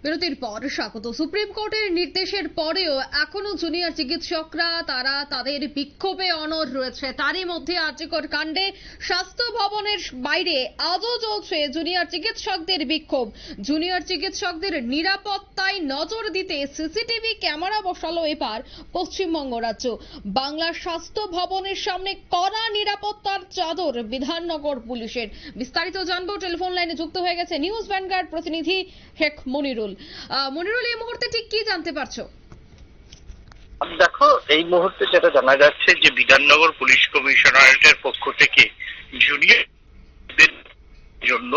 বিরতির পর স্বাগত। সুপ্রিম কোর্টের নির্দেশের পরেও এখনো জুনিয়র চিকিৎসকরা তারা তাদের বিক্ষোভে অনড় রয়েছে। তারই মধ্যে আরজিকর কাণ্ডে স্বাস্থ্য ভবনের বাইরে আজও চলছে জুনিয়র চিকিৎসকদের বিক্ষোভ। জুনিয়র চিকিৎসকদের নিরাপত্তায় নজর দিতে সিসিটিভি ক্যামেরা বসালো এবার পশ্চিমবঙ্গ রাজ্য। বাংলার স্বাস্থ্য ভবনের সামনে কড়া নিরাপত্তার চাদর বিধাননগর পুলিশের। বিস্তারিত জানবো, টেলিফোন লাইনে যুক্ত হয়ে গেছে নিউজ ভ্যানগার্ড প্রতিনিধি শেখ মনিরুল। মনিরুল, এই মুহূর্তে ঠিক কি জানতে পারছো? দেখো, এই মুহূর্তে যেটা জানা যাচ্ছে যে বিধাননগর পুলিশ কমিশনারেটের পক্ষ থেকে জুনিয়রদের জন্য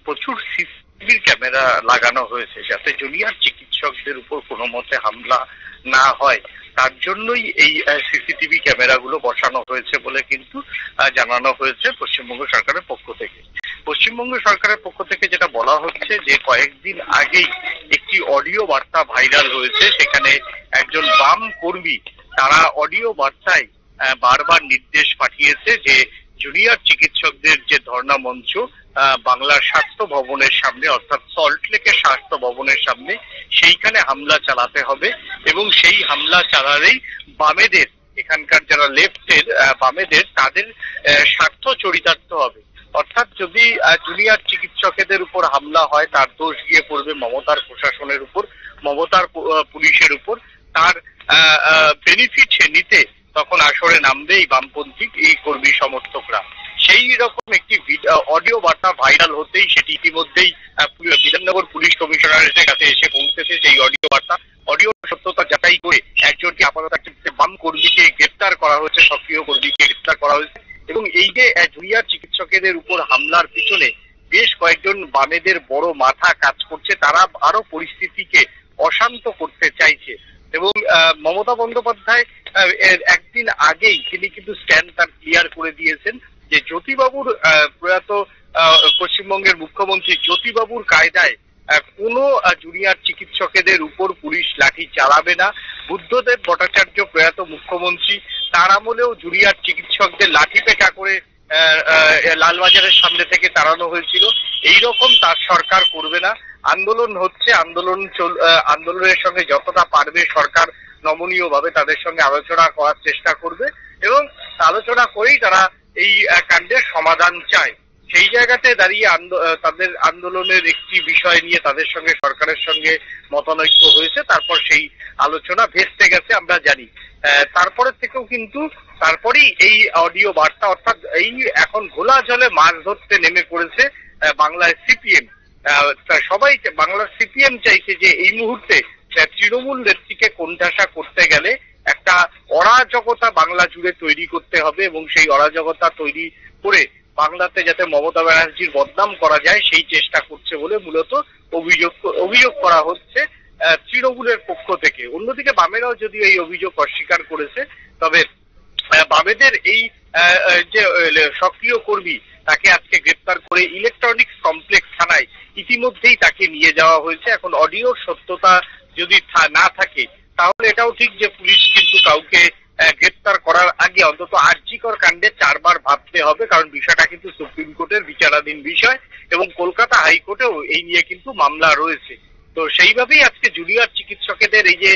প্রচুর সিসিটিভি ক্যামেরা লাগানো হয়েছে, যাতে জুনিয়র চিকিৎসকদের উপর কোনো মতে হামলা না হয়। তার জন্যই এই সিসিটিভি ক্যামেরাগুলো বসানো হয়েছে বলে কিন্তু জানানো হয়েছে পশ্চিমবঙ্গ সরকারের পক্ষ থেকে। পশ্চিমবঙ্গ সরকারের পক্ষ থেকে যেটা বলা হচ্ছে যে কয়েকদিন আগেই একটি অডিও বার্তা ভাইরাল হয়েছে, সেখানে একজন বাম কর্মী তারা অডিও বার্তায় বারবার নির্দেশ পাঠিয়েছে যে জুনিয়র চিকিৎসকদের যে ধর্ণা মঞ্চ বাংলার স্বাস্থ্য ভবনের সামনে, অর্থাৎ সল্টলেকের স্বাস্থ্য ভবনের সামনে, সেইখানে হামলা চালাতে হবে এবং সেই হামলা চালালেই বামেদের, এখানকার যারা লেফটের বামেদের, তাদের স্বার্থ চরিতার্থ হবে। অর্থাৎ যদি জুনিয়র চিকিৎসকদের উপর হামলা হয়, তার দোষ গিয়ে পড়বে মমতার প্রশাসনের উপর, মমতার পুলিশের উপর। তার বেনিফিট নিতে তখন আসরে নামবে এই বামপন্থী এই কর্মী সমর্থকরা। সেই রকম একটি অডিও বার্তা ভাইরাল হতেই সেটি ইতিমধ্যেই বিধাননগর পুলিশ কমিশনারেটের কাছে এসে পৌঁছেছে। সেই অডিও বার্তা, অডিও সত্যতা যাচাই করে একজনকে আপাতত বাম কর্মীকে গ্রেপ্তার করা হয়েছে, সক্রিয় কর্মীকে গ্রেপ্তার করা হয়েছে। এবং এই যে জুনিয়র চিকিৎসকের উপর হামলার পিছনে বেশ কয়েকজন বামেদের বড় মাথা কাজ করছে, তারা আরো পরিস্থিতিকে অশান্ত করতে চাইছে। এবং মমতা বন্দ্যোপাধ্যায় একদিন আগেই তিনি কিন্তু স্ট্যান্ড তার ক্লিয়ার করে দিয়েছেন যে জ্যোতিবাবুর প্রয়াত পশ্চিমবঙ্গের মুখ্যমন্ত্রী জ্যোতিবাবুর কায়দায় কোনো জুনিয়র চিকিৎসকেদের উপর পুলিশ লাঠি চালাবে না। বুদ্ধদেব ভট্টাচার্য প্রয়াত মুখ্যমন্ত্রী, তার আমলেও জুনিয়র চিকিৎসকদের লাঠি পেটা করে লালবাজারের সামনে থেকে তাড়ানো হয়েছিল। এইরকম তার সরকার করবে না। আন্দোলন হচ্ছে, আন্দোলনের সঙ্গে যতটা পারবে সরকার নমনীয় ভাবে তাদের সঙ্গে আলোচনা করার চেষ্টা করবে এবং আলোচনা করেই তারা এই কাণ্ডের সমাধান চায়। সেই জায়গাতে দাঁড়িয়ে তাদের আন্দোলনের একটি বিষয় নিয়ে তাদের সঙ্গে সরকারের সঙ্গে মতানৈক্য হয়েছে, তারপর সেই আলোচনা ভেস্তে গেছে আমরা জানি। তারপরে থেকেও কিন্তু তারপরেই এই অডিও বার্তা, অর্থাৎ এই এখন ঘোলা জলে মাছ ধরতে নেমে পড়েছে বাংলার সিপিএম। সবাই বাংলার সিপিএম চাইছে যে এই মুহূর্তে তৃণমূল নেত্রীকে কোণঠাসা করতে গেলে একটা অরাজকতা বাংলা জুড়ে তৈরি করতে হবে এবং সেই অরাজকতা তৈরি করে বাংলাতে যাতে মমতা ব্যানার্জির বদনাম করা যায় সেই চেষ্টা করছে বলে মূলত অভিযোগ করা হচ্ছে তৃণমূলের পক্ষ থেকে। অন্যদিকে বামেরাও যদিও এই অভিযোগ অস্বীকার করেছে, তবে বামেদের এই যে সক্রিয় কর্মী তাকে আজকে গ্রেপ্তার করে ইলেকট্রনিক্স কমপ্লেক্স থানায় ইতিমধ্যেই তাকে নিয়ে যাওয়া হয়েছে। এখন অডিওর সত্যতা যদি না থাকে তাহলে এটাও ঠিক যে পুলিশ কিন্তু কাউকে গ্রেপ্তার করার আগে অন্তত আরজিকর কাণ্ডে 4 বার ভাবতে হবে, কারণ বিষয়টা কিন্তু সুপ্রিম কোর্টের বিচারাধীন বিষয় এবং কলকাতা হাইকোর্টেও এই নিয়ে কিন্তু মামলা রয়েছে। তো সেইভাবেই আজকে জুনিয়র চিকিৎসকদের এই যে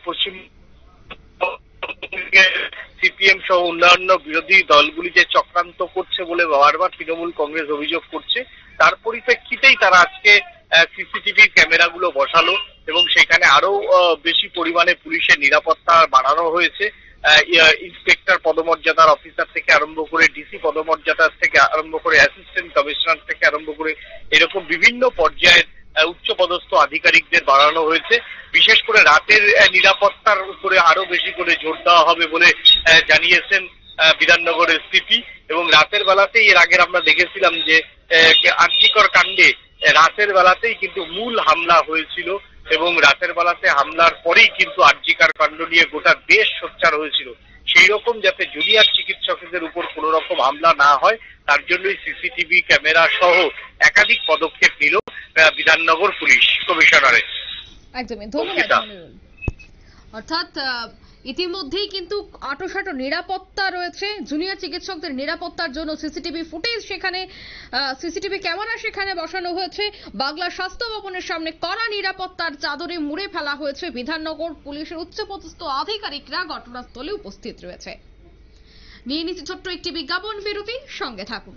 পশ্চিম সিপিএম সহ অন্যান্য বিরোধী দলগুলি যে চক্রান্ত করছে বলে বারবার তৃণমূল কংগ্রেস অভিযোগ করছে, তার পরিপ্রেক্ষিতেই তারা আজকে সিসিটিভি ক্যামেরাগুলো বসালো এবং সেখানে আরো বেশি পরিমাণে পুলিশের নিরাপত্তা বাড়ানো হয়েছে। ইন্সপেক্টর পদমর্যাদার অফিসার থেকে আরম্ভ করে ডিসি পদমর্যাদার থেকে আরম্ভ করে অ্যাসিস্ট্যান্ট কমিশনার থেকে আরম্ভ করে এরকম বিভিন্ন পর্যায়ের উচ্চপদস্থ আধিকারিকদের বাড়ানো হয়েছে। বিশেষ করে রাতের নিরাপত্তার উপরে আরো বেশি করে জোর দেওয়া হবে বলে জানিয়েছেন বিধাননগরের সিপি। এবং রাতের বেলাতেই, এর আগের আমরা দেখেছিলাম যে আরজিকর কাণ্ডে রাতের বেলাতেই কিন্তু মূল হামলা হয়েছিল এবং রাতের বেলাতে হামলার পরেই কিন্তু আরজিকর কাণ্ড নিয়ে গোটা দেশ সোচ্চার হয়েছিল। সেই রকম যাতে জুনিয়র চিকিৎসকদের উপর কোন রকম হামলা না হয় তার জন্যই সিসিটিভি ক্যামেরা সহ একাধিক পদক্ষেপ নিল বিধাননগর পুলিশ কমিশনারেট। একদমই ধন্যবাদ। অর্থাৎ ইতিমধ্যেই কিন্তু আঁটোসাঁটো নিরাপত্তা রয়েছে, জুনিয়র চিকিৎসকদের নিরাপত্তার জন্য সিসিটিভি ফুটেজ সেখানে সিসিটিভি ক্যামেরা সেখানে বসানো হয়েছে। বাংলা স্বাস্থ্য ভবনের সামনে কড়া নিরাপত্তার চাদরে মুড়ে ফেলা হয়েছে। বিধাননগর পুলিশের উচ্চপদস্থ আধিকারিকরা ঘটনাস্থলে উপস্থিত রয়েছে। নিয়ে নিচ্ছে ছোট্ট একটি বিজ্ঞাপন বিরতি, সঙ্গে থাকুন।